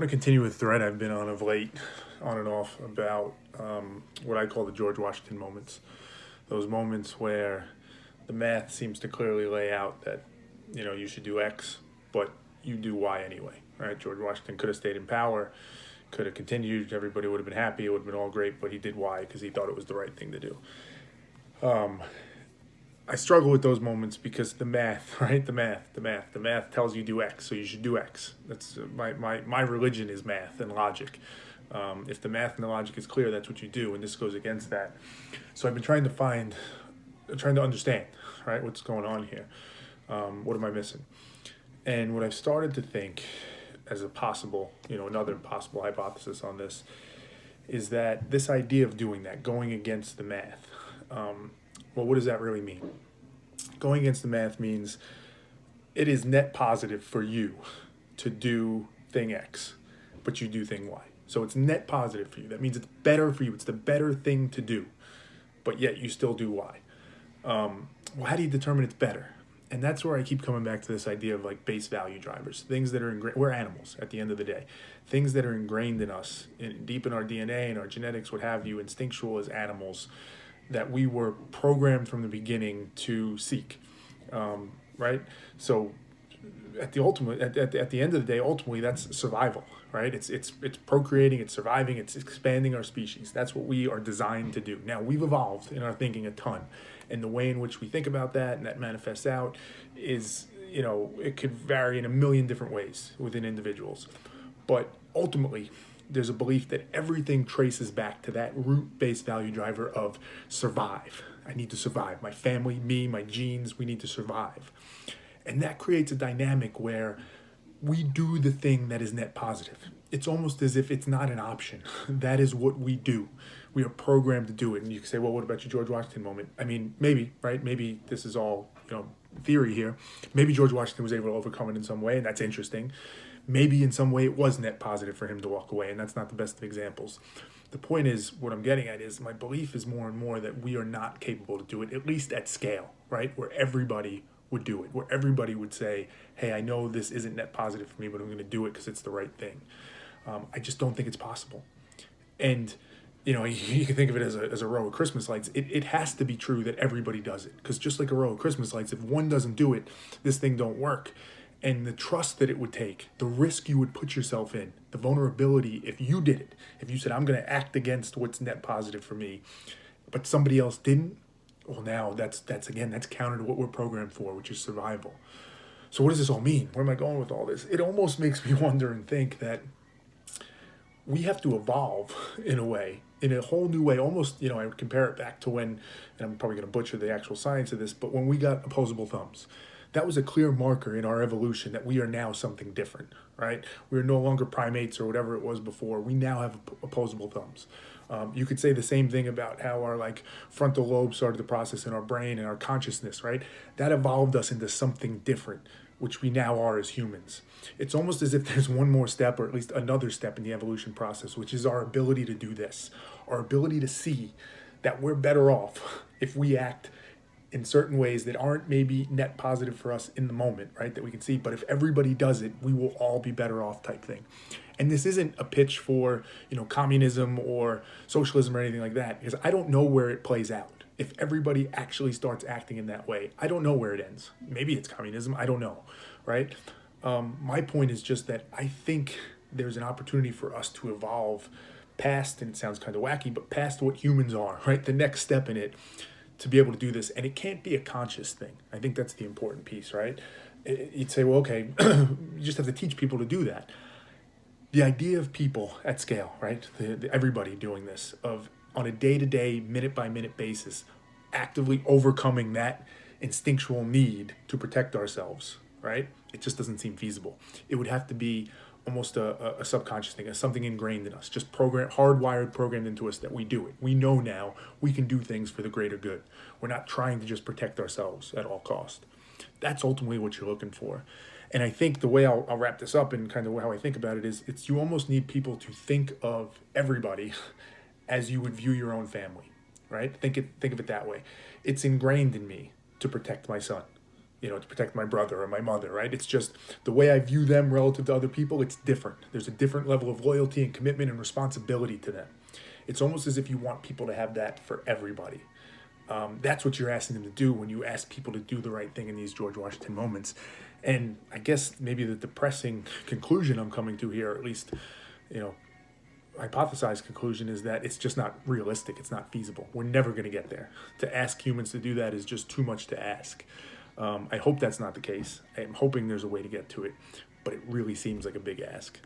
want to continue a thread I've been on of late, on and off, about what I call the George Washington moments. Those moments where the math seems to clearly lay out that, you should do X, but you do Y anyway, right? George Washington could have stayed in power, could have continued, everybody would have been happy, it would have been all great, but he did Y because he thought it was the right thing to do. I struggle with those moments because the math, right? The math tells you do X, so you should do X. That's my religion is math and logic. If the math and the logic is clear, that's what you do, and this goes against that. So I've been trying to understand, right, what's going on here. What am I missing? And what I've started to think as a possible, another possible hypothesis on this, is that this idea of doing that, going against the math, well, what does that really mean? Going against the math means it is net positive for you to do thing X, but you do thing Y. So it's net positive for you. That means it's better for you. It's the better thing to do, but yet you still do Y. Well, how do you determine it's better? And that's where I keep coming back to this idea of like base value drivers, things that are ingrained. We're animals at the end of the day. Things that are ingrained in us, deep in our DNA and our genetics, what have you, instinctual as animals, that we were programmed from the beginning to seek, right? So at the end of the day, ultimately that's survival, right? It's procreating, it's surviving, it's expanding our species. That's what we are designed to do. Now we've evolved in our thinking a ton, and the way in which we think about that and that manifests out is, it could vary in a million different ways within individuals, but ultimately there's a belief that everything traces back to that root-based value driver of survive. I need to survive. My family, me, my genes, we need to survive. And that creates a dynamic where we do the thing that is net positive. It's almost as if it's not an option. That is what we do. We are programmed to do it. And you can say, well, what about your George Washington moment? I mean, maybe, right? Maybe this is all, theory here. Maybe George Washington was able to overcome it in some way, and that's interesting. Maybe in some way it was net positive for him to walk away, and that's not the best of examples. The point is, what I'm getting at is my belief is more and more that we are not capable to do it, at least at scale, right? Where everybody would do it, where everybody would say, hey, I know this isn't net positive for me, but I'm going to do it because it's the right thing. I just don't think it's possible. And you can think of it as a row of Christmas lights. It has to be true that everybody does it, because just like a row of Christmas lights, if one doesn't do it, this thing don't work. And the trust that it would take, the risk you would put yourself in, the vulnerability if you did it, if you said, I'm going to act against what's net positive for me, but somebody else didn't, well, now that's counter to what we're programmed for, which is survival. So what does this all mean? Where am I going with all this? It almost makes me wonder and think that we have to evolve in a way, in a whole new way. Almost, I would compare it back to when, and I'm probably going to butcher the actual science of this, but when we got opposable thumbs. That was a clear marker in our evolution that we are now something different, right? We're no longer primates or whatever it was before. We now have opposable thumbs. You could say the same thing about how our frontal lobe started to process in our brain and our consciousness, right? That evolved us into something different, which we now are as humans. It's almost as if there's one more step, or at least another step in the evolution process, which is our ability to do this, our ability to see that we're better off if we act in certain ways that aren't maybe net positive for us in the moment, right, that we can see, but if everybody does it, we will all be better off type thing. And this isn't a pitch for, communism or socialism or anything like that, because I don't know where it plays out. If everybody actually starts acting in that way, I don't know where it ends. Maybe it's communism, I don't know, right? My point is just that I think there's an opportunity for us to evolve past, and it sounds kind of wacky, but past what humans are, right? The next step in it, to be able to do this. And it can't be a conscious thing. I think that's the important piece, right? You'd say, well, okay, you just have to teach people to do that. The idea of people at scale, right? Everybody doing this, of on a day-to-day, minute-by-minute basis, actively overcoming that instinctual need to protect ourselves, right? It just doesn't seem feasible. It would have to be almost a subconscious thing, something ingrained in us, just hardwired, programmed into us that we do it. We know now we can do things for the greater good. We're not trying to just protect ourselves at all cost. That's ultimately what you're looking for. And I think the way I'll wrap this up and kind of how I think about it is you almost need people to think of everybody as you would view your own family, right? Think of it that way. It's ingrained in me to protect my son. to protect my brother or my mother, right? It's just the way I view them relative to other people, it's different. There's a different level of loyalty and commitment and responsibility to them. It's almost as if you want people to have that for everybody. That's what you're asking them to do when you ask people to do the right thing in these George Washington moments. And I guess maybe the depressing conclusion I'm coming to here, or at least, hypothesized conclusion, is that it's just not realistic. It's not feasible. We're never going to get there. To ask humans to do that is just too much to ask. I hope that's not the case. I'm hoping there's a way to get to it, but it really seems like a big ask.